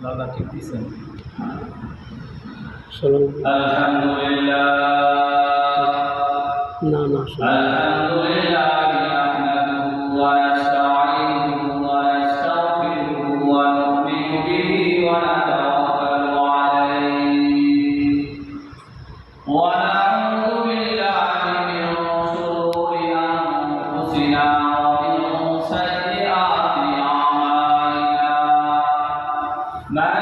দাদা ঠিক দিয়েছেন। আলহামদুলিল্লাহ না না আলহামদুলিল্লাহ নাহমাদুহু ওয়া নাস্তাঈনুহু ওয়া নাস্তাগফিরুহু ওয়া নু'মিনু বিহি ওয়া নাতাওয়াক্কালু আলাইহি ওয়া না'উযু বিল্লাহি মিন শুরুরি আনফুসিনা ওয়া মিন sayyi'ati a'malina man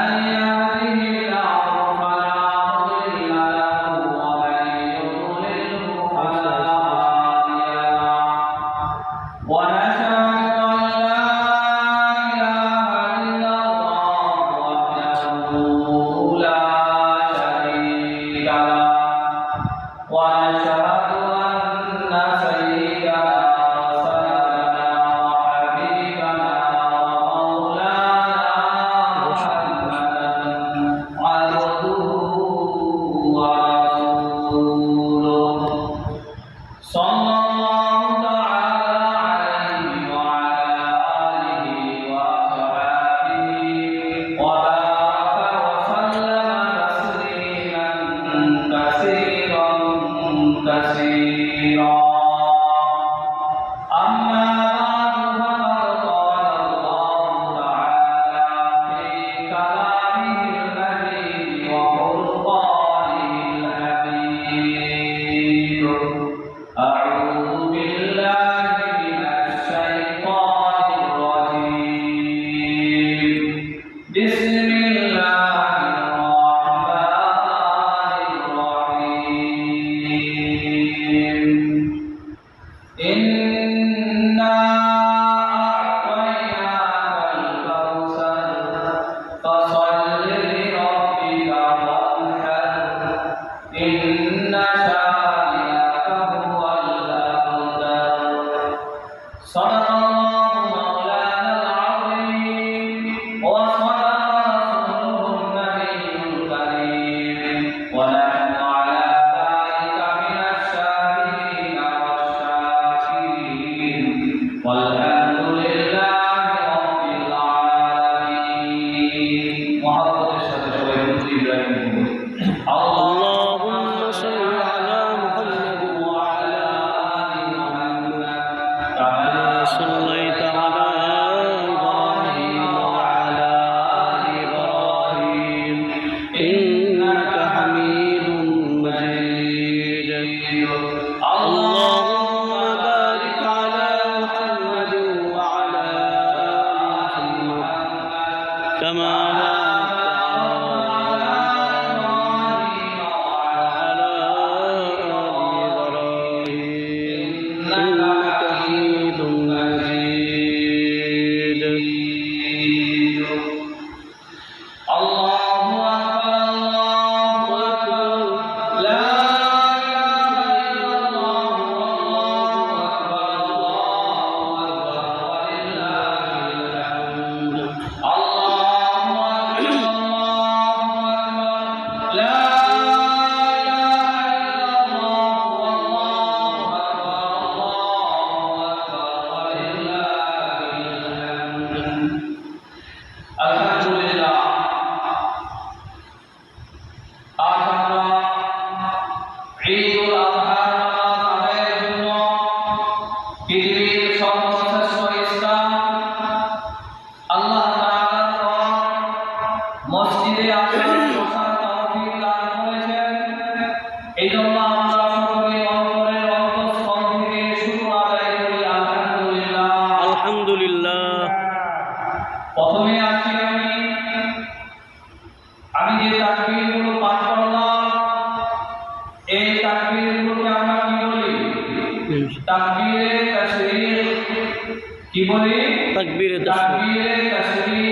তাকবীরে তাসবিহ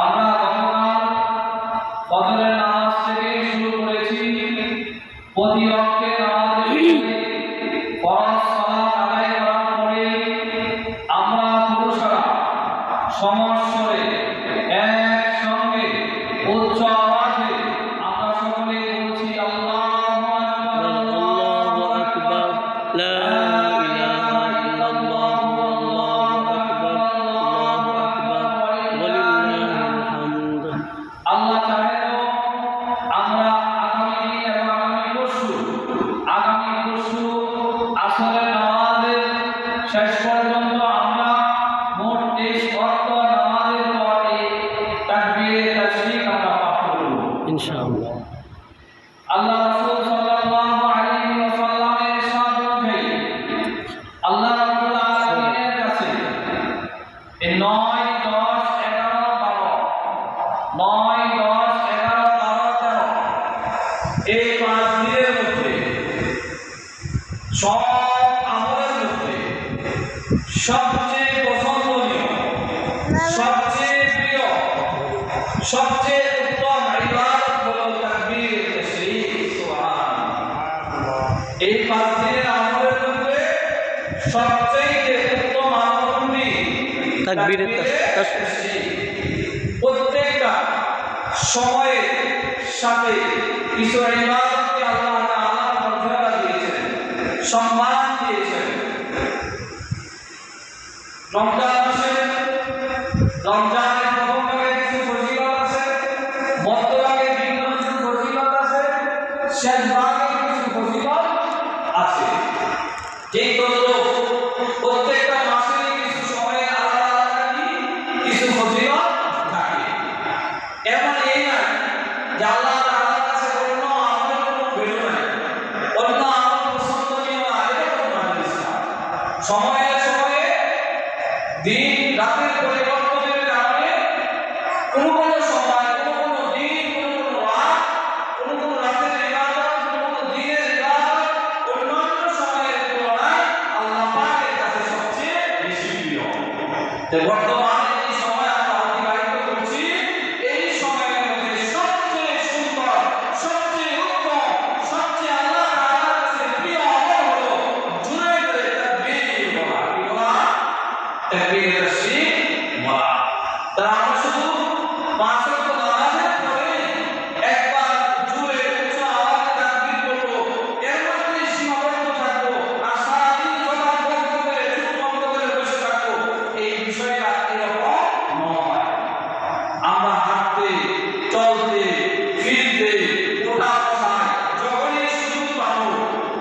আমরা ফজরের নামাজ থেকে শুরু করেছি। প্রতি ওয়াক্তে নামাজের ফরজ সালাত আদায় করার পরে আমরা পুরুষরা সমস্বরে একসঙ্গে উচ্চ আওয়াজে আমরা সকলে বলছি আল্লাহু আকবার, আল্লাহু আকবার, লা ইলাহা ইল্লাল্লাহু, আল্লাহু আকবার, আল্লাহু আকবার। শেষ পর্যন্ত আমরা মোট 23 ওয়াক্ত নামাজের পর এই তাকবীরে তাশরিক আমরা পাঠ করব ইনশাআল্লাহ। আল্লাহ রাসূল সাল্লাল্লাহু আলাইহি ওয়াসাল্লামের ইরশাদ অনুযায়ী আল্লাহ রাব্বুল আলামিনের কাছে এই 9, 10, 11, 12 9, 10, 11, 12, 13 এই 5 দিনের মধ্যে সব আমলের মধ্যে সবচেয়ে পছন্দনীয়, সবচেয়ে প্রিয়, সবচেয়ে উত্তম ইবাদত হলো তাকবীর তাশরিক। সুবহানাল্লাহ। এই 5 দিনের আমলের মধ্যে সবচেয়ে উত্তম আমল কোনটি? তাকবীর তাশরিক। প্রত্যেকটা সময়ের সাথে কিছু ইবাদতকে আল্লাহ তাআলা মর্যাদা দিয়েছেন, সম্মান দিয়েছেন। রমজান মাসে রমজানের প্রথম ভাগে কিছু ফজিলত আছে, মধ্য ভাগে বিভিন্ন কিছু ফজিলত আছে, শেষ ভাগে কিছু ফজিলত আছে। এই তদ্রূপ প্রত্যেকটা মাসেরই কিছু সময়ে আলাদা আলাদা কিছু ফজিলত থাকে। এমন এই নয় যে আল্লাহ তাআলার কাছে অন্য আমলের কোনো ভ্যালু নাই, অন্য আমল পছন্দনীয় না, এটা কোনো হাদিস না। সময়ে সময়ে দিন রাতের পরিবর্তনের কারণে কোনো সময় কোনো দিন কোনো রাত কোনো রাতের ইবাদত কোনো দিনের ইবাদত অন্যান্য সময়ের তুলনায় আল্লাহ পাকের কাছে সবচেয়ে বেশি প্রিয়। তো বর্তমানে এই সময় আমরা অতিবাহিত করছি, এই সময়ের মধ্যে সবচেয়ে সুন্দর, সবচেয়ে উত্তম, সবচেয়ে আল্লাহ তাআলার কাছে প্রিয় আমল হলো জোরে জোরে তাকবীর বলা। কি বলা? তাকবীর তাশরিক বলা। তারা আমরা শুধু 5 ওয়াক্ত নামাজের পরে একবার জোরে উচ্চ আওয়াজে তাকবীর করব, এর মধ্যেই সীমাবদ্ধ থাকবো আর সারাদিন জবান বন্ধ করে চুপ বন্ধ করে বসে থাকবো, এই বিষয়টা এরকম নয়। আমরা হাঁটতে, চলতে, ফিরতে, ওঠা বসায় যখনই সুযোগ পাবো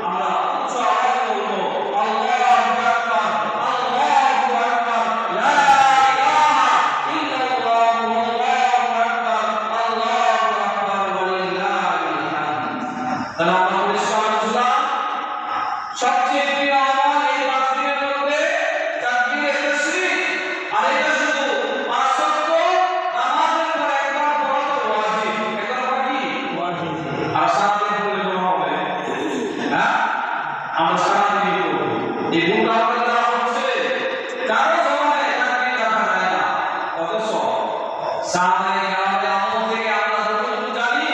আমরা উচ্চ আওয়াজে বলবো আল্লাহু আকবার, আল্লাহু আকবার, লা ইলাহা ইল্লাল্লাহ, আল্লাহু আকবার, আল্লাহু আকবার, ওয়ালিল্লাহিল হামদ। তাহলে আমরা পরিষ্কার বুঝলাম সবচেয়ে প্রিয় আমল এই 5 দিনের মধ্যে তাকবীর তাশরিক। আর এটা শুধু 5 ওয়াক্ত নামাজের পর একবার পড়া তো ওয়াজিব। একবার পড়া কি? ওয়াজিব। আর সারাদিন পড়লে কোনো হবে? হ্যাঁ? আমরা সারাদিন পড়ব। এই ভুলটা আমাদের দ্বারা হচ্ছে। কারো জমানায় তাকবীর রাখা যায় না। অথচ সাহাবায়ে কেরামের আমল থেকে আমরা যতটুকু জানি,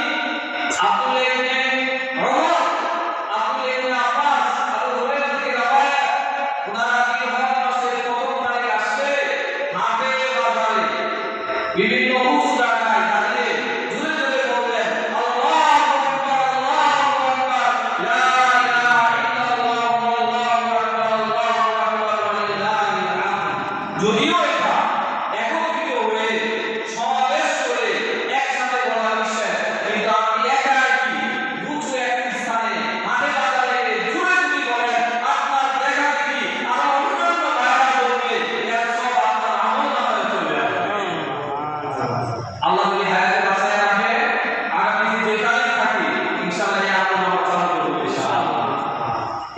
আব্দুল্লাহ ইবনে ওমর, আব্দুল্লাহ ইবনে আব্বাস, আবু হুরায়রা থেকে রওয়ায়াত, ওনারা কি হয় মাসের প্রথম তারিখে আসছে হাটে বাজারে বিভিন্ন উঁচু জায়গায় দাঁড়িয়ে জোরে জোরে বললেন আল্লাহু আকবার, আল্লাহু আকবার, লা ইলাহা ইল্লাল্লাহ, আল্লাহু আকবার, আল্লাহু আকবার, ওয়ালিল্লাহিল হামদ। যদিও এটা একত্রিত হয়ে সমাবেশ করে একসাথে বলা বিষয়, কিন্তু আপনি একা একই উঁচু একটি স্থানে মাঠে বাজারে জোরে যদি বলেন আপনার দেখা দেখি আরো অন্যান্য ভাইরা বলবে, এরা সব আপনার আমল নামায় চলে আসবে। আল্লাহ যদি হায়াতে বাঁচায় রাখে, আগামী যেখানে থাকি ইনশাআল্লাহ এই আমল আমরা চালু করব ইনশাআল্লাহ।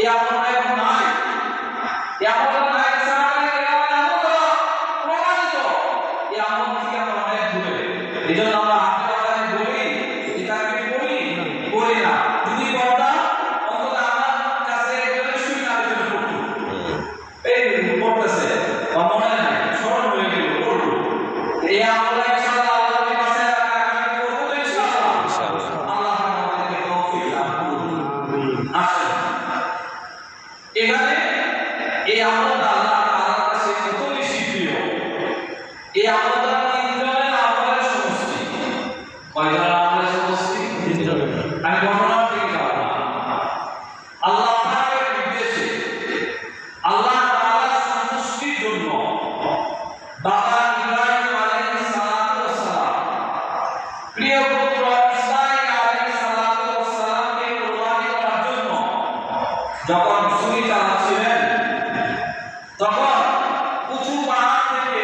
এই আমলটা এখন নাই, এই আমলটা নাই, সাহাবায়ে কেরামের আমল প্রমাণিত। এই আমল থেকে আমরা অনেক দূরে। এজন্য আমরা হাতে বাজারে বলি, কিতাবে পড়ি, পড়ি না। যদি পড়তাম অন্তত আমার কাছে একজনের শুনে আরেকজন পড়তো। এই পড়তেছে, আমার মনে নাই, স্মরণ হয়ে গেল, পড়লো। এই আমলটা ইনশাআল্লাহ আল্লাহ যদি বাঁচায় রাখে আগামী করবো তো ইনশাআল্লাহ। আল্লাহ আমাদেরকে তৌফিক দান করুন। আসেন, এখানে এই আমলটা আল্লাহ তাআলার কাছে কত বেশি প্রিয়। এই আমলটা 3 জনের আমলের সমষ্টি। কয় জনের আমলের সমষ্টি? 3 জনের। আমি বর্ণনা থেকে যাব না। আল্লাহ পাকের নির্দেশে, আল্লাহ তাআলার সন্তুষ্টির জন্য বাবা ইব্রাহিম আলাইহিস সালাতু ওয়াস সালাম প্রিয় পুত্র ইসমাঈল আলাইহিস সালাতু ওয়াস সালামকে কুরবানি করার জন্য যখন ছুরি চালাচ্ছিলেন, তখন উঁচু পাহাড় থেকে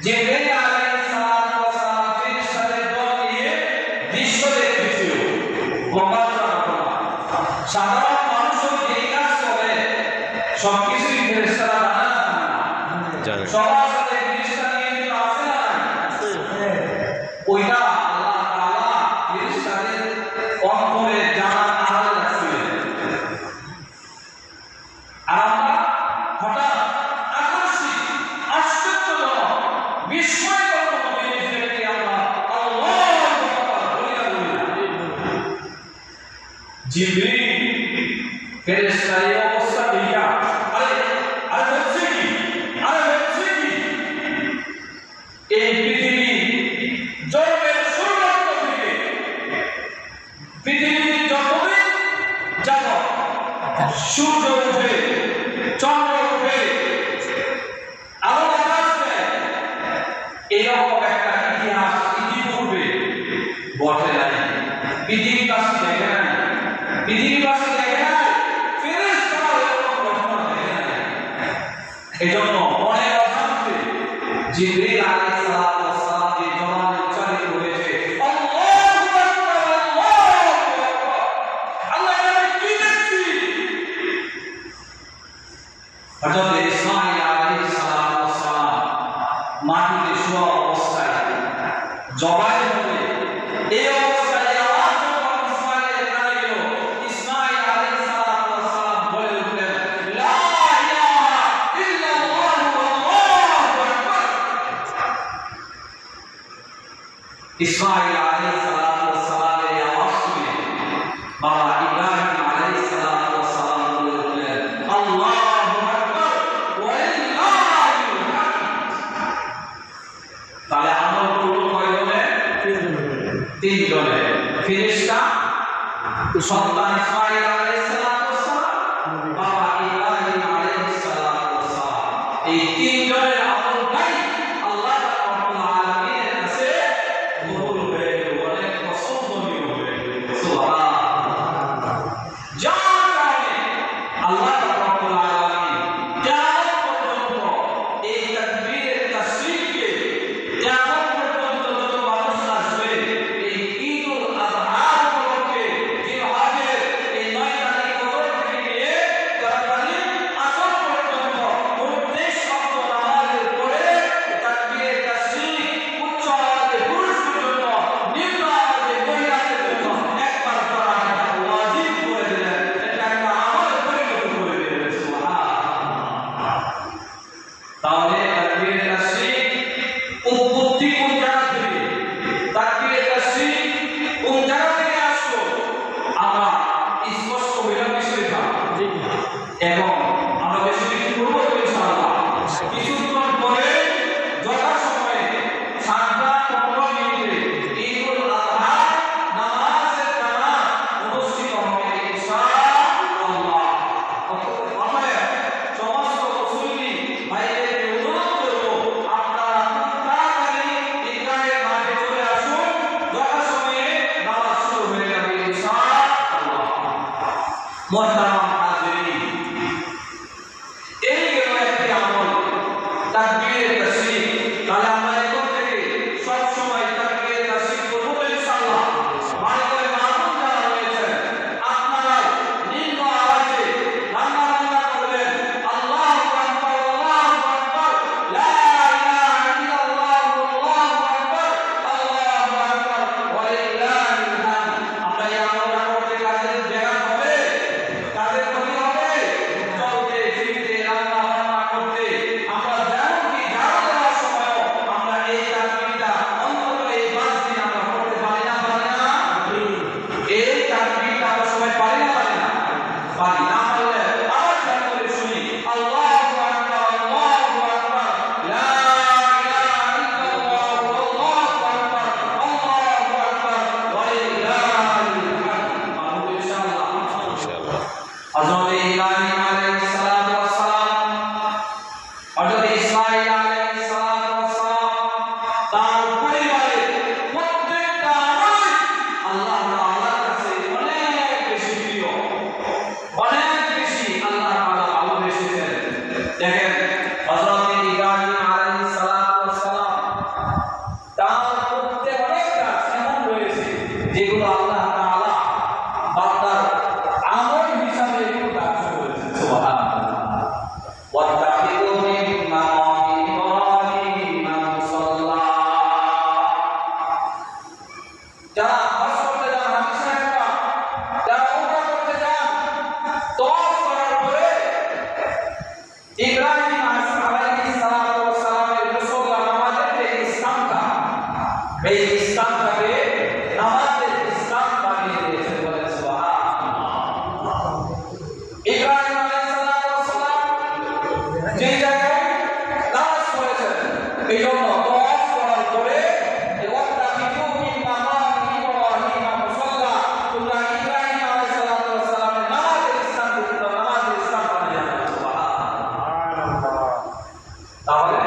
জিবরাইল আলাইহিস সালাম ফেরেশতাদের দল নিয়ে দৃশ্য দেখতেছিল। মক্কার ঘটনা। সাধারণ মানুষও এই কাজ করে, সবকিছুই ফেরেশতারা জানে না। সবার সাথে ফেরেশতা নিয়ে কিন্তু আছে না, ওইটা আল্লাহ তাআলা ফেরেশতাদের অন্তরে জানার আড়ালে রাখছিলেন। আর আমরা হঠাৎ আকস্মিক আশ্চর্যজনক বিস্ময়কর কোনো জিনিস দেখে আমরা আল্লাহু আকবার বলি না। জিবরিল ফেরেশতার এই অবস্থা দেখা আরে হচ্ছে কি, এই পৃথিবী জন্মের শুরুর থেকে পৃথিবী যতদিন যাব সূর্য উঠে চন্দ্র উঠে আলো বাতাস দেয়, এরকম একটা ইতিহাস ইতিপূর্বে ঘটে নাই। পৃথিবীবাসী দেখে নাই, পৃথিবীবাসী দেখে নাই, ফেরেশতারাও এরকম ঘটনা দেখে নাই। এজন্য মনের অশান্তি জিবরিল আলাইহিস সালাম যে জবানে উচ্চারিত হয়েছে আল্লাহু আকবার, আল্লাহু আকবার, আল্লাহ আমি কি দেখছি। হযরত ইসমাঈল আলাইহিস সালাম মাটিতে শোয়া অবস্থায় জবাই হবে, এই অবস্থায় আওয়াজ যখন ইসমাঈলের কানে গেল, ইসমাঈল আলাইহিস সালাম বলে উঠলেন লা ইলাহা ইল্লাল্লাহু আল্লাহু আকবার। ইসমাঈল আলাইহিস সালামের এই আওয়াজ শুনে বাবা ইব্রাহিম আলাইহিস সালাম বলে উঠলেন আল্লাহু আকবার ওয়া লিল্লাহিল হামদ। তাহলে আমল করলো কয়জনে? তিনজনে। ফেরেশতা, সন্তান ইসমাঈল আলাইহিস সালাম, বাবা ইব্রাহিম আলাইহিস সালাম, এই তিনজনের আমলটাই আল্লাহ রাব্বুল আলামিনের কাছে কবুল হয়ে গেল, অনেক পছন্দনীয় হয়ে গেল। সুবহানাল্লাহ। যার কারণে আল্লাহ রাব্বুল আলামিন কিয়ামত পর্যন্ত এই তাকবীরের তাসবিহকে, কিয়ামত পর্যন্ত যত মানুষ আসবে এই ঈদুল আযহা উপলক্ষে জিলহজের এই 9 তারিখ ফজর থেকে নিয়ে 13 তারিখ আসর পর্যন্ত প্রত্যেক শব্দ নামাজের পরে তাকবীরের তাসবিহ উচ্চ আওয়াজে পুরুষদের জন্য, নিম্ন আওয়াজে মহিলাদের জন্য একবার করা এটা ওয়াজিব করে দিলেন। এটা একটা আমলে পরিণত করে দিলেন। সুবহানাল্লাহ। তাহলে তাকবীরের তাসবিহ উৎপত্তি কোন জায়গা থেকে, তাকবীরের তাসবিহ কোন জায়গা থেকে আসলো, আমরা স্পষ্ট হইলাম বিষয়টা। এবং আমরা বেশি কিছু করবো তো ইনশাআল্লাহ। কিছুক্ষণ পরে যথাসময়ে 7:15 ঈদুল আযহা নামাজের জামাত অনুষ্ঠিত হবে ইনশাআল্লাহ। আমরা সমস্ত মুসলিম ভাইদেরকে অনুরোধ করবো আপনারা খুব তাড়াতাড়ি ঈদগাহের মাঠে চলে আসুন, যথাসময়ে নামাজ শুরু হয়ে যাবে ইনশাআল্লাহ। মুহতারাম হাজিরিন, এই গেল একটি আমল তাকবীরের তাসবিহ। তাহলে আমরা এখন থেকে সব সময় তাকবীরের তাসবিহ করব তো ইনশাআল্লাহ। মানে করে মামুন যারা রয়েছেন আপনারা নিম্ন আওয়াজে রান্না করবেন আল্লাহু আকবার, আল্লাহু আকবার, লা ইলাহা ইল্লাল্লাহু আল্লাহু আকবার, আল্লাহু আকবার ওয়া লিল্লাহিল হামদ। আমরা এই আমলটা করতে কাদের ব্যাঘাত হবে? কাদের জায়গায় নামাজ পড়েছেন। এই জন্য তওয়াফ করার পরে ওয়াত্তাকিবু মিন মাকামি ইব্রাহিম মুসাল্লা, তোমরা ইব্রাহিম আলাইহিস সালাতু ওয়াস সালামের নামাজের স্থান থেকে নামাজের স্থান বানিয়ে নাও। সুবহানাল্লাহ। তাহলে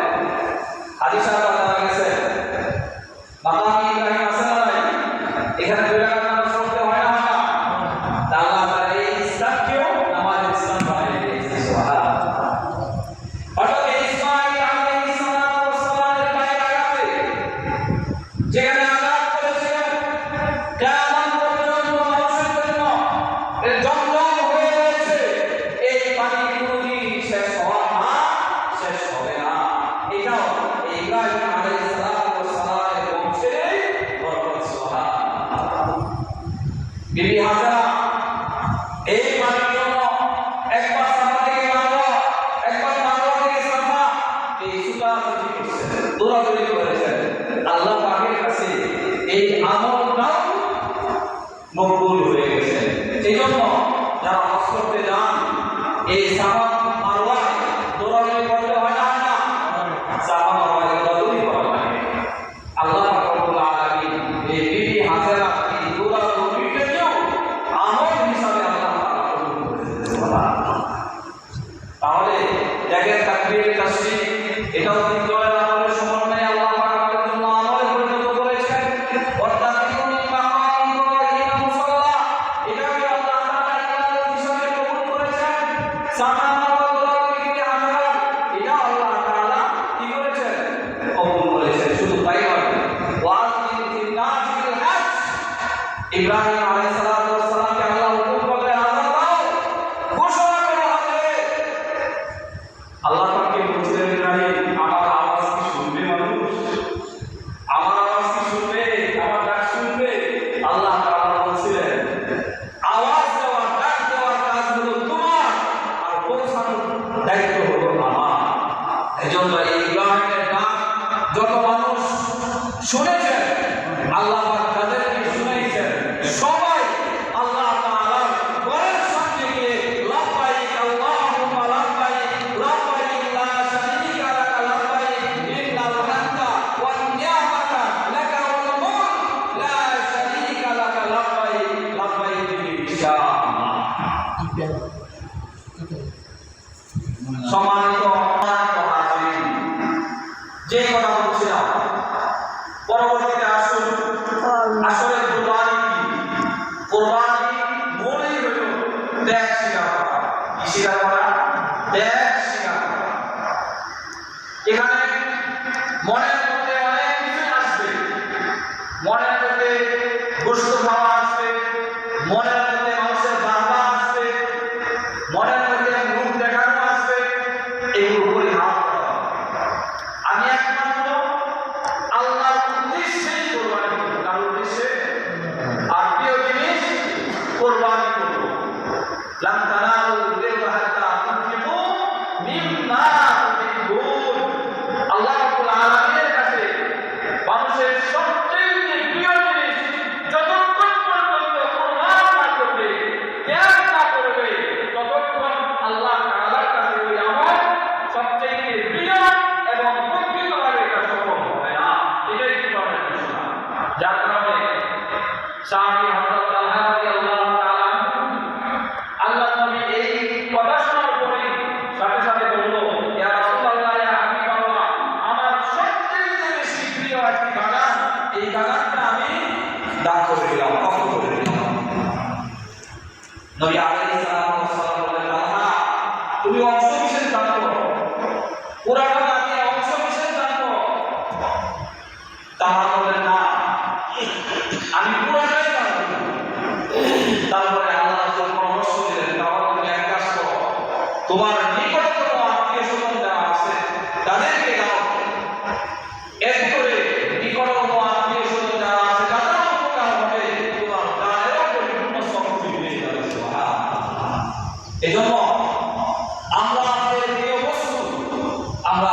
হাদিস জানা গেছে মাকামি ইব্রাহিম আছে না নাই? এখানে দুই রাকাত নামাজ পড়তে হয় না? আল্লাহ তাআলা এই স্থানকেও নামাজের স্থান বানিয়ে দিয়েছে। সুবহানাল্লাহ। অর্থাৎ ইসমাঈল আলাইহিস সালাতু ওয়াস সালামের পায়ের আঘাতে যেখানে আঘাত করেছিলেন, কিয়ামত পর্যন্ত মানুষের জন্য এর জমজম হয়ে রয়েছে। এই পানি কোনদিন শেষ হওয়া না, শেষ হবে না। এটাও ইব্রাহিম আলাইহিস সালাতু ওয়াস সালামের বংশের বরকত। সুবহানাল্লাহ। বিবি হাজরা এই পানির জন্য একবার সাফা থেকে মারওয়া, একবার মারওয়া থেকে সাফা, এই ছুটাছুটি করছেন, দৌড়াদৌড়ি করেছেন। আল্লাহ পাকের কাছে এই আমলটাও মকবুল হয়ে গেছে। এই জন্য যারা হজ করতে যান, এই সাফা মারওয়ায় দৌড়াদৌড়ি করতে হয় না? সাফা মারওয়ায় দৌড়াদৌড়ি করা লাগে। আল্লাহ পাক রব্বুল আলামিন এই বিবি হাজরা এই দৌড়াদৌড়িটাকেও আমল হিসাবে আল্লাহ তাআলা কবুল করেছেন। সুবহানাল্লাহ। তাহলে দেখেন তাকবীর তাসবিহ এটাও কিন্তু আমলের সমন্বয়ে আল্লাহ পাক আমাদের জন্য আমলে পরিণত করেছেন। ওয়াত্তাকিবু মিন মাকামি ইব্রাহিম মুসাল্লা, এটাকে আল্লাহ তাআলা ইবাদত হিসাবে কবুল করেছেন। সাফা মারওয়া দৌড়াদৌড়ি বিবি হাজরা এটা আল্লাহ তাআলা কি করেছেন? কবুল করেছেন। শুধু তাই নয়, ওয়াযিন ফিন নাস বিল হজ, ইব্রাহিম আলাইহিস সালাতু ওয়াস সালামকে আল্লাহ হুকুম করলেন, আযান দাও, ঘোষণা করো হজে। আল্লাহ পাককে বলছিলেন, ইব্রাহিম আমার আওয়াজ কি শুনবে মানুষ? আমার আওয়াজ কি শুনবে? আমার ডাক শুনবে? আল্লাহ তাআলা বলছিলেন, আওয়াজ দেওয়া, ডাক দেওয়ার কাজ হলো তোমার, আর পৌঁছানোর দায়িত্ব হলো আমার। এজন্য এই ইব্রাহিমের ডাক যত মানুষ শুনেছেন, আল্লাহ পাক তাদেরকে শুনাইছেন, সবাই আল্লাহ তাআলার ঘরের সামনে গিয়ে লাব্বাইক আল্লাহুম্মা লাব্বাইক, লাব্বাইক লা শারীকা লাকা লাব্বাইক, ইন্নাল হামদা ওয়ান নি'মাতা লাকা ওয়াল মুলক লা শারীকা লাকা লাব্বাইক, লাব্বাইক বিশাআল্লাহ। সম্মানিত হাজিরিন, যে কথা বলছিলাম, পরবর্তীতে আসুন আসলে কুরবানি কি? কুরবানি মূলই হল ত্যাগ স্বীকার করা। কি স্বীকার করা? ত্যাগ স্বীকার করা। এখানে মনের মধ্যে অনেক কিছু আসবে। মনের মধ্যে গোশত খাওয়া আসবে, মনের মধ্যে মানুষের বাহবা আসবে, মনের মধ্যে মুখ দেখানো আসবে। এগুলো পরিহার করা। আমি একমাত্র আল্লাহর উদ্দেশ্যেই কোরবানি করব, তার উদ্দেশ্যে আর প্রিয় জিনিস কোরবানি করব। লাম তানালুল বিররা হাত্তা তুনফিকু মিম্মা তুহিব্বুন। আল্লাহ রাব্বুল আলামিনের কাছে মানুষের সবচেয়ে প্রিয় জিনিস যতক্ষণ পর্যন্ত কোরবান না করবে, ত্যাগ না করবে, ততক্ষণ আল্লাহ তাআলার কাছে ওই আমল সবচেয়ে প্রিয় এবং প্রকৃতভাবে এটা সফল হবে না। এটাই কোরবানের বিষয়। যার কারণে সাহাবী হযরত তালহা রাদিয়াল্লাহু তাআলা আল্লাহ নবী এই কথা শোনার পরে সাথে সাথে বলল, ইয়া রাসূলুল্লাহ, ইয়া হাবিবাল্লাহ, আমার সবচেয়ে বেশি প্রিয় একটি বাগান, এই বাগানটা আমি দান করে দিলাম, কষ্ট করে দিলাম। নবী আলাইহিস সালাতু ওয়াস সালাম বললেন, তালহা, তুমি অংশ বিশেষ দান করো, পুরাটা না দিয়ে অংশ বিশেষ দান করো। তালহা বললেন, না, আমি পুরাটাই দান করব। তারপরে আল্লাহ রাসূল পরামর্শ দিলেন, তাহলে তুমি এক কাজ করো, তোমার নিকটতম আত্মীয়-স্বজন যারা আছে তাদেরকে দাও। এর করে নিকটতম আত্মীয়-স্বজন যারা আছে তাদেরও উপকার হবে, তোমার দানেরও পরিপূর্ণ শক্তি হয়ে যাবে। সুবহানাল্লাহ। এজন্য আমরা আমাদের প্রিয় বস্তু আমরা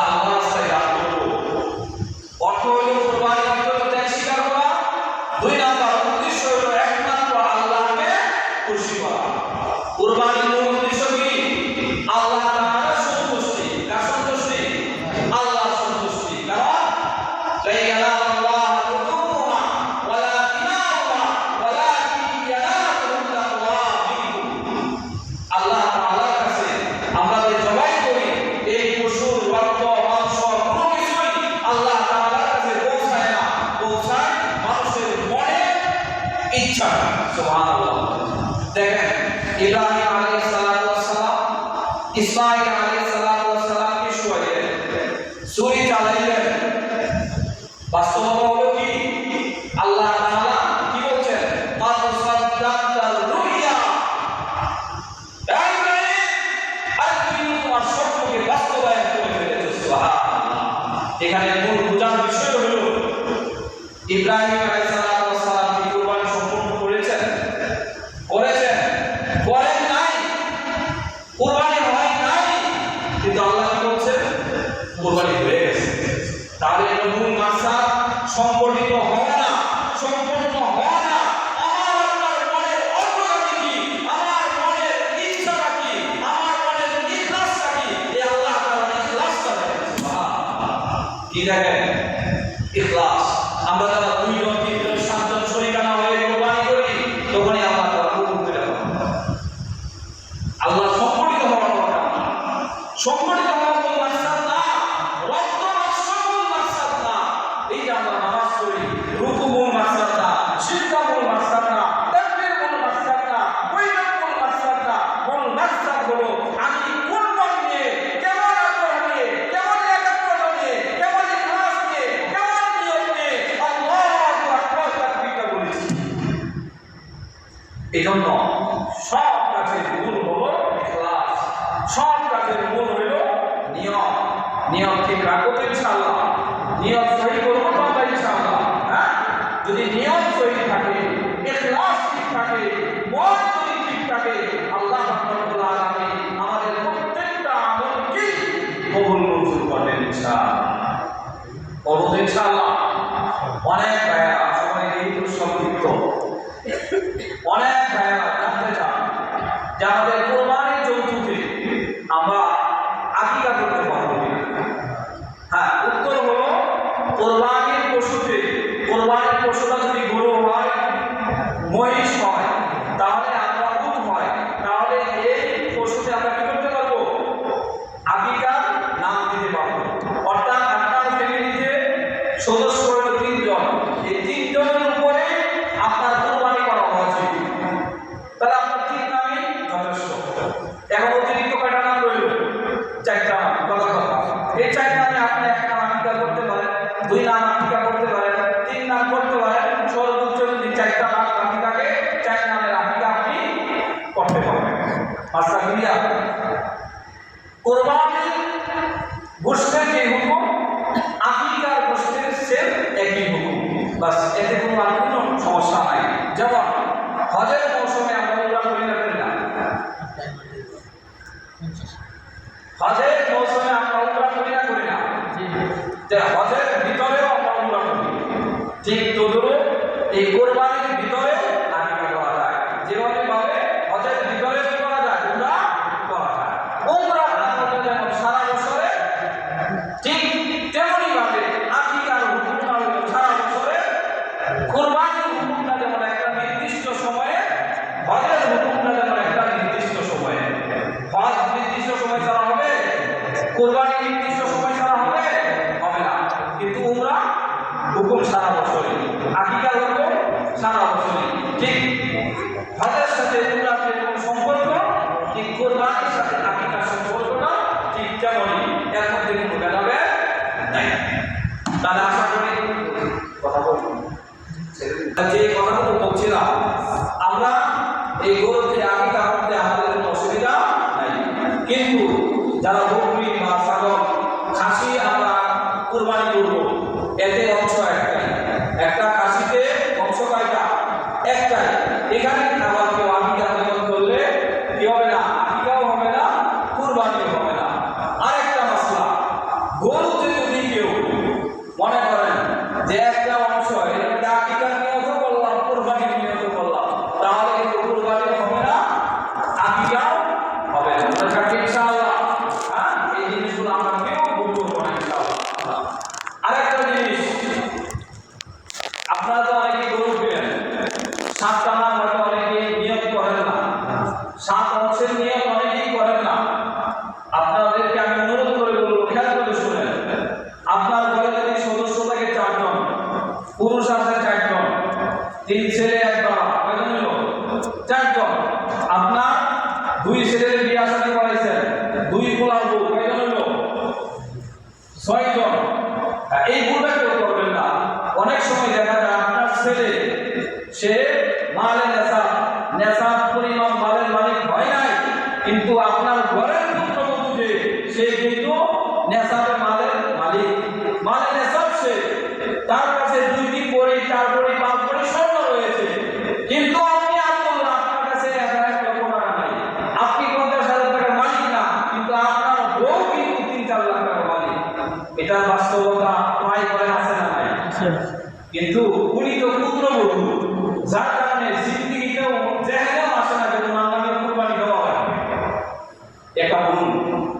বাস্তবতা হলো কি আল্লাহ তাআলা কি বলছেন মাদ সাদ্দাকাল রুইয়া আর তুমি তোমার স্বপ্নকে বাস্তবায়ন করে ফেলেছো সুবহানাল্লাহ। এখানে মূল বোঝার বিষয় হলো ইব্রাহিম আলাইহিস সালাম কি কুরবানি সম্পূর্ণ করেছেন করেন নাই, কুরবানি হয় নাই, কিন্তু আল্লাহ কি বলছেন কুরবানি হয়ে গেছে। তাহলে মূল মাকসাদ সংগঠিত হয় না, সম্পূর্ণ হয় না। আমার আপনার মনের অগ্রগতি কি, আমার মনের ইচ্ছাটা কি, আমার মনের ইখলাসটা কি, এই আল্লাহ তাআলা ইখলাসটা দেখেন। কি দেখেন? ইখলাস। আমরা যারা 2 জন 3 জন 7 জন শরীকানা হয়ে কুরবানি করি তখনই আল্লাহ তাআলা কবুল করে নেন। আল্লাহ সংগঠিত হওয়ার দরকার না, সংগঠিত হওয়ার কোনো মাকসাদ না, রক্ত মাংস মূল মাকসাদ না। এই যে আমরা নামাজ পড়ি, রুকু মূল মাকসাদ না, সিজদা মূল মাকসাদ না, তাকবীর মূল মাকসাদ না, বৈঠক মূল মাকসাদ না। মূল মাকসাদ হলো আমি কোন মন নিয়ে, কেমন আগ্রহ নিয়ে, কেমন একাগ্রতা নিয়ে, কেমন ইখলাস নিয়ে, কেমন নিয়ত নিয়ে আল্লাহু আকবার তাকবীরটা বলেছি। এজন্য সব কাজের মূল হলো ইখলাস, সব কাজের মূল হলো নিয়ত। নিয়ত ঠিক রাখো তো ইনশাআল্লাহ, নিয়ত সহি করবো তো আমরা ইনশাআল্লাহ। হ্যাঁ, যদি নিয়ত সহি থাকে, ইখলাস ঠিক থাকে, মন যদি ঠিক থাকে, আল্লাহ রাব্বুল আলামিন আমাদের প্রত্যেকটা আমলকে কবুল মঞ্জুর করবেন ইনশাআল্লাহ। করব ইনশাআল্লাহ। অনেক ভাইয়া সবাই কিন্তু সংক্ষিপ্ত, অনেক ভাইয়া জানতে চান যে আমাদের কোরবানির যৌতুকে আমরা আকিকা করতে পারবো কিনা। হ্যাঁ, উত্তর হলো কোরবানির পশুতে, কোরবানির পশুটা যদি গরু হয়, মহিষ হয়, তাহলে আমরা উট হয়, তাহলে এই পশুতে আমরা কি করতে পারবো? আকিকার নাম দিতে পারবো। অর্থাৎ আপনার ফ্যামিলিতে সদস্য হলো 3 জন, এই 3 জনের উপরে আপনার কোরবানি করা উচিত। তাহলে আপনার 3 নামই যথেষ্ট। এখন অতিরিক্ত কয়টা নাম রইল? 4টা নাম। কথা এই 4 নামে আপনি 1 নাম আকিকা করতে পারেন, 2 নাম আকিকা করতে পারেন, 3 নাম করতে পারেন। সর্বোচ্চ যদি 4টা নাম আকিকাকে 4 নামের আকিকা আপনি করতে পারবেন। মাসলা ক্লিয়ার? কোরবানি গোশতের যে হুকুম, আকিকার গোশতের সেম একই হুকুম, বাস এতে কোনো আর কোনো সমস্যা নাই। যেমন হজের মৌসুমে আমরা উমরা করি না করি না? হজের মৌসুমে আমরা উমরা করি না করি না? যে হজের ভিতরেও আমরা উমরা করি, ঠিক তদ্রুপ এই কোরবানির ভিতরেও আকিকা করা যায়। যেভাবে ভাবে হজের ভিতরে কি করা যায়? উমরা করা যায়। উমরা যেমন সারা বছরে, ঠিক তেমনি ভাবে আকিকার হুকুমটা হলো সারা বছরে, কোরবানির হুকুমটা যেমন একটা নির্দিষ্ট সময়ে, হজের হুকুমটা যেমন একটা নির্দিষ্ট সময়ে। হজ নির্দিষ্ট সময় ছাড়া হবে, কোরবানি নির্দিষ্ট সময় ছাড়া হবে হবে না। কিন্তু উমরা হুকুম সারা বছরে, আকিকার হুকুম সারা বছরে। ঠিক হজের সাথে উমরার কোনো সম্পর্ক, ঠিক কোরবানির সাথে আকিকার সম্পর্কটা ঠিক তেমনই, এর মধ্যে কোনো ভেদাভেদ নাই। তাহলে আশা করি কথা বলবো, যে কথাগুলো বলছিলাম, আমরা এই গরুতে আকিকা করতে আমাদের কোনো অসুবিধা নাই। কিন্তু যারা বকরি বা ছাগল, খাসি আমরা কুরবানি করব, এতে অংশ একটাই। একটা খাসিতে অংশ কয়টা? একটাই। এখানে আবার কেউ আকিকা করলে কি হবে না? আকিকাও হবে না, কুরবানিও হবে না। আরেকটা মাসলা, গরুতে যদি কেউ মনে করেন যে একটা অংশ এটা আকিকার নিয়ত করলাম, কুরবানির নিয়ত করলাম, তাহলে কিন্তু কুরবানিও হবে না, আকিকাও হবে না। ইনশাআল্লাহ। হ্যাঁ, এই জিনিসগুলো আমরা কেউ ভুল করবো না ইনশাআল্লাহ। আরেকটা জিনিস, আপনারা তো অনেকে গরু কিনেন, 7টা নাম হয়তো অনেকে নিয়ত করেন না, 7 অংশের নিয়ত অনেকেই করেন না। আপনাদেরকে আমি অনুরোধ করে বলবো, খেয়াল করে শুনেন। আপনার ঘরে যদি সদস্য থাকে 4 জন, পুরুষ আছে 4 জন, 3 ছেলে 1 বাবা, কয়জন হলো? 4 জন। আপনার 2 ছেলের বিয়ে শাদী করাইছেন, 2 পোলার বউ, কয়জন হলো? 6 জন। এই ভুলটা কেউ করবেন না। নেশাবে মালের মালিক, মালের নেশাব সে, তার কাছে 2টি কোটি 4 কোটি 5 কোটি স্বর্ণ রয়েছে, কিন্তু আপনি আব্দুল্লাহ, আপনার কাছে 1 লক্ষ টাকা নাই, আপনি 50,000 টাকার মালিক না, কিন্তু আপনার বউ কিন্তু 3-4 লাখ টাকার মালিক। এটা বাস্তবতা প্রায় করে আছে না নাই? কিন্তু উনি তো পুত্রবধূ, যার কারণে জিন্দিগিতেও জেহেনাম আসে না যে ওনার নামে কুরবানি দেওয়া হয়। একটা বলুন,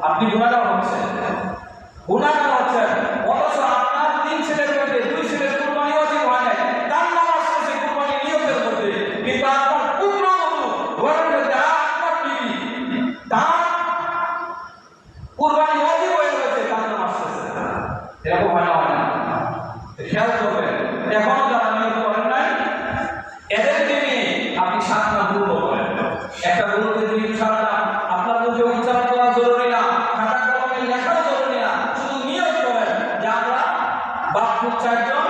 আপনি গুণাগার হচ্ছেন, গুণাগার হচ্ছেন, অথচ আপনার 3 ছেলের মধ্যে 2 ছেলের কুরবানি ওয়াজিব হয় নাই, তার নাম আসছে কুরবানি নিয়তের মধ্যে, কিন্তু আপনার পুত্রবধূ ঘরের মধ্যে আপনার বিবি, তার কুরবানি ওয়াজিব হয়ে গেছে, তার নাম আসছে। এরকম হয় না? খেয়াল করবেন, এখনো যারা নিয়োগ করেন নাই এদেরকে নিয়ে আপনি 7 নাম পূর্ণ করেন। একটা গরুতে 2-4 নাম আপনার মুখে উচ্চারণ করা জরুরি না, খাতা কলমে লেখাও জরুরি না, শুধু নিয়োগ করেন যে আমরা বাপুর 4 জন,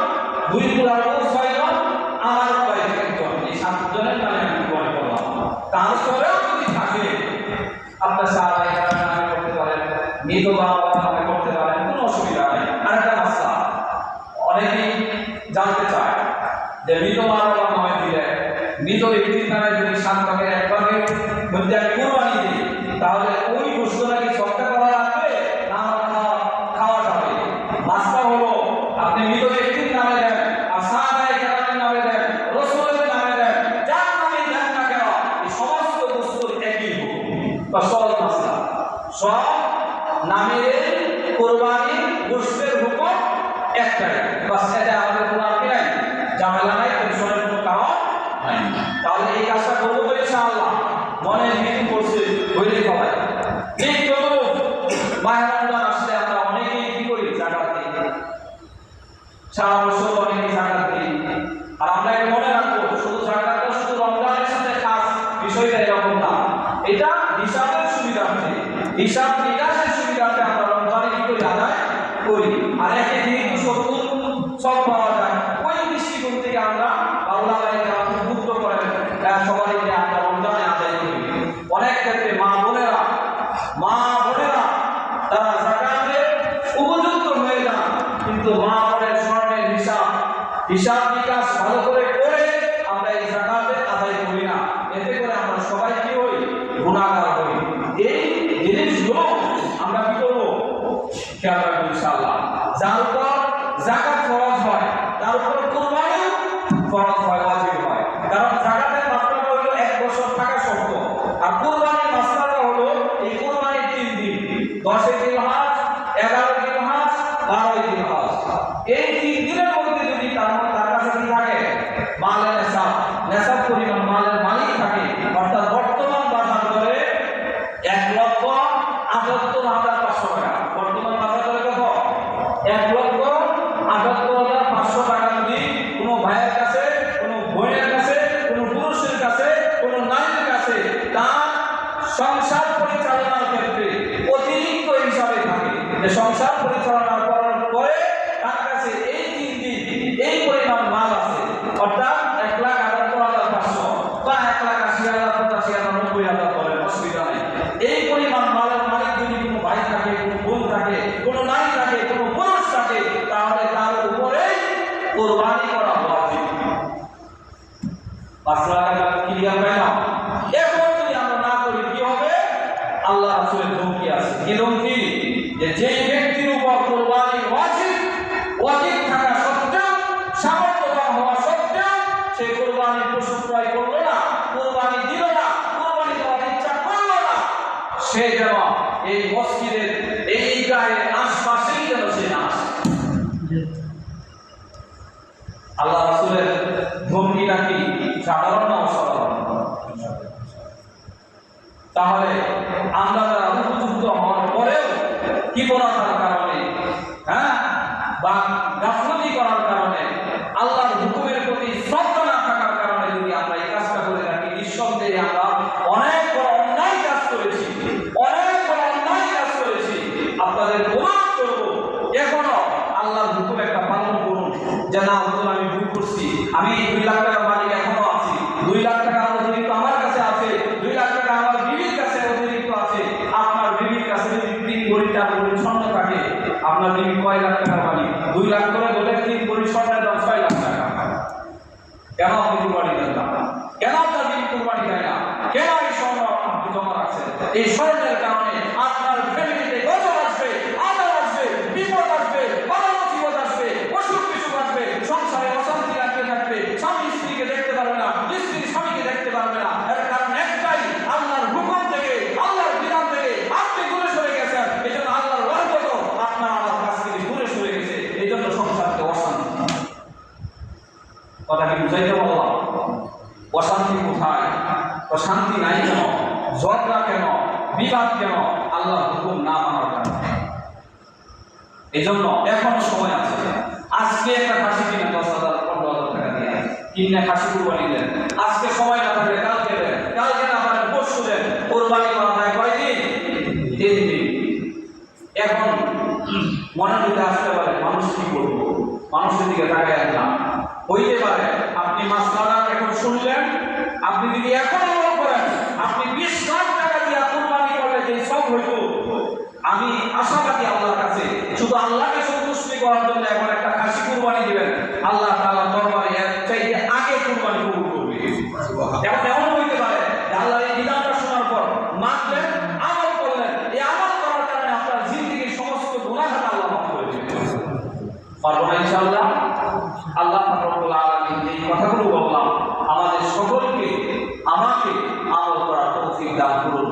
2 পুলার 6 জন, আমার ভাই 1 জন, এই 7 জনের নামে আমি কুরবানি করলাম। তারপরেও যদি থাকে আপনার সারা এখানে নামে করতে পারেন, মৃত বাবার নামে করতে পারেন, কোনো অসুবিধা নেই। আরেকটা মাসলা অনেকেই জানতে চায় যে মৃত বাবার নামে দিলে মৃত ব্যক্তির নামে যদি 7 ভাগের 1 ভাগের মধ্যে আমি কুরবানি দিই, তাহলে ওই গোশত নাকি সৎকার করা লাগবে না আমার খাওয়া যাবে? মাসলা হলো আপনি মৃত ব্যক্তির নামে দেন আর সাহাবায়ে কেরামের নামে দেন, রাসূলের নামে দেন, যার নামে দেন না কেন এই সমস্ত গোশত একই হুকুম বা সহজ মাসলা। সব নামের কুরবানির গোশতের হুকুম একটাই, বাস এটা আমাদের কোনো আর নাই, ঝামেলা নাই, টেনশনের কোনো কারণ নাই। তাহলে এই কাজটা করবো তো ইনশাআল্লাহ, মনে নিয়ত করছে হইলে সবাই ঠিক তো। মাহে রমজান আসলে আমরা অনেকেই কি করি, যাকাত দিই, সারা বছর অনেকেই যাকাত দিই। আর আমরা এটা মনে রাখবো, শুধু যাকাতটা শুধু রমজানের সাথে খাস বিষয়টা এরকম না, এটা হিসাবের সুবিধার্থে, হিসাব নিকাশের সুবিধার্থে আমরা রমজানে কি করি, আদায় করি। আর একে যেহেতু 70 সব পাওয়া যায়, ওই দৃষ্টিকোণ থেকে আমরা আল্লাহকে উদ্বুদ্ধ করেন সবাই যে আমরা রমজানে আদায় করি। অনেক ক্ষেত্রে মা বোনেরা তারা যাকাতের উপযুক্ত হয়ে যান, কিন্তু মা বোনের স্বর্ণের হিসাব নিকাশ ভালো করে আমরা এই যাকাতে আদায় করি না, এতে করে আমরা সবাই কি হই, গুনাহগার হই। এই জিনিসগুলো আমরা কি করবো, খেয়াল রাখবো ইনশাআল্লাহ। যার উপর যাকাত ফরজ হয় তার উপর কুরবানি ফরজ হয়, ওয়াজিব হয়, কারণ যাকাতের মাত্রাটা হলো 1 বছর থাকা শর্ত, আর কুরবানির মাত্রাটা হলো এই কুরবানির 3 দিন, 10 জিলহজ, 11 জিলহজ, 12 জিলহজ। এই 3 দিনের মধ্যে যদি তার কাছে কি থাকে, মালের নেশাব পরিমাণ মালের মালিক থাকে, অর্থাৎ বর্তমান বাজার দরে 1,78,500 টাকা, বর্তমান বাজার দরে কত, 1,78,500 টাকা যদি কোনো ভাইয়ের কাছে, কোনো বোনের কাছে, কোনো পুরুষের কাছে, কোনো নারীর কাছে তার সংসার পরিচালনার ক্ষেত্রে অতিরিক্ত হিসাবে থাকে, যে সংসার পরিচালনা করার পরে তার কাছে এই 3 দিন এই পরিমাণ মাল আছে, অর্থাৎ 1,78,500 বা 1,80,000, 85,000, 90,000 বলেন, অসুবিধা নেই। এই পরিমাণ মালের মালিক যদি কোনো ভাই থাকে, কোনো বোন থাকে, কোনো নারী থাকে, কোনো পুরুষ থাকে, তাহলে তার উপরে কুরবানি করা ওয়াজিব। 5 লাখ টাকা ক্লিয়ার হয় না? এখন যদি আমরা না করি কি হবে, আল্লাহ রাসূলের ধমকি আছে, কি ধমকি, যে যেই ব্যক্তির উপর কুরবানি ওয়াজিব থাকা সত্ত্বেও, সামর্থ্যবান হওয়া সত্ত্বেও সে কুরবানির পশু ক্রয় করলো না, কুরবানি দিল না, কুরবানি দেওয়ার ইচ্ছা করলো না, সে যেন এই মসজিদের এই ঈদগাহের আশপাশেই যেন সে না আসে। আল্লাহ রাসূলের ধমকিটা কি সাধারণ না অসাধারণ? তাহলে আমরা যারা উপযুক্ত হওয়ার পরেও কৃপণতার কারণে, বা গাফলতি করার কারণে, আল্লাহর হুকুমের প্রতি শ্রদ্ধা না থাকার কারণে যদি আমরা এই কাজটা করে থাকি, নিঃসন্দেহে আমরা অনেক বড় অন্যায় কাজ করেছি, আপনাদের প্রমাণ করবো। এখনো আল্লাহর হুকুম একটা পালন করুন, যে না হুজুর আমি ভুল করছি, আমি 2 লাখ টাকার মালিক এখনো আছি, 2 লাখ টাকা অতিরিক্ত আমার কাছে আছে, 2 লাখ টাকা আমার বিবির কাছে অতিরিক্ত আছে। আপনার বিবির কাছে যদি 3 ভরি 4 ভরি স্বর্ণ থাকে, আপনার দিন কয় লাখ টাকা বাড়ি 2 লাখ করে ধরে কি পরিসরের দাম 6 লাখ টাকা কেন আপনি কুরবানি দেন না কেন আপনার দিন কুরবানি দেয় না কেন এই স্বর্ণ আপনি জমা রাখছেন এই স্বর্ণের কারণে আপনার ফ্যামিলিতে গজব আসবে আজাব আসবে বিপদ আসবে বালা মুসিবত আসবে অসুখ বিসুখ আসবে সংসারে অশান্তি লাগতে থাকবে স্বামী স্ত্রীকে দেখতে পারবে না স্ত্রী স্বামীকে দেখতে পারবে না এর কারণ একটাই আল্লাহর হুকুম থেকে আল্লাহর বিধান থেকে আপনি দূরে সরে গেছেন এই জন্য আল্লাহর বরকত আপনার আমার কাছ থেকে দূরে সরে গেছে এই জন্য সংসারকে অশান্তি কথা কি বুঝাইতে পারলাম অশান্তি কোথায় অশান্তি নাই কেন ঝগড়া কেন বিবাদ কেন আল্লাহর হুকুম না মানার কারণে এই জন্য এখন সময় আছে আজকে একটা খাসি কিনে 10,000 15,000 টাকা দিয়ে কিনে খাসি কুরবানি দেন আজকে সময় না থাকলে কালকে দেন কালকে না পারেন পরশু দেন কুরবানি করা যায় কয়দিন 3 দিন এখন মনের ভিতরে আসতে পারে মানুষ কি করবো মানুষের দিকে তাকায় না হইতে পারে আপনি মাসলাটা এখন শুনলেন আপনি যদি এখন আমল করেন আপনি 20 লাখ টাকা দিয়ে কুরবানি করলে যে সব হইতো আমি আশাবাদী আল্লাহর কাছে শুধু আল্লাহকে সন্তুষ্টি করার জন্য এখন একটা খাসি কুরবানি দিবেন আল্লাহ তাআলা দরবারে এর চাইতে আগে কুরবানি কবুল করবে এখন এমন হইতে পারে যে আল্লাহর এই বিধানটা শোনার পর মানলেন আমল করলেন এই আমল করার কারণে আপনার জিন্দেগীর সমস্ত গুনাহ আল্লাহ মাফ করে দিবেন পারবো না ইনশাআল্লাহ আল্লাহ রাব্বুল আলামিন এই কথাগুলো বললাম আমাদের সকলকে আমাকে আমল করার তৌফিক দান করুন।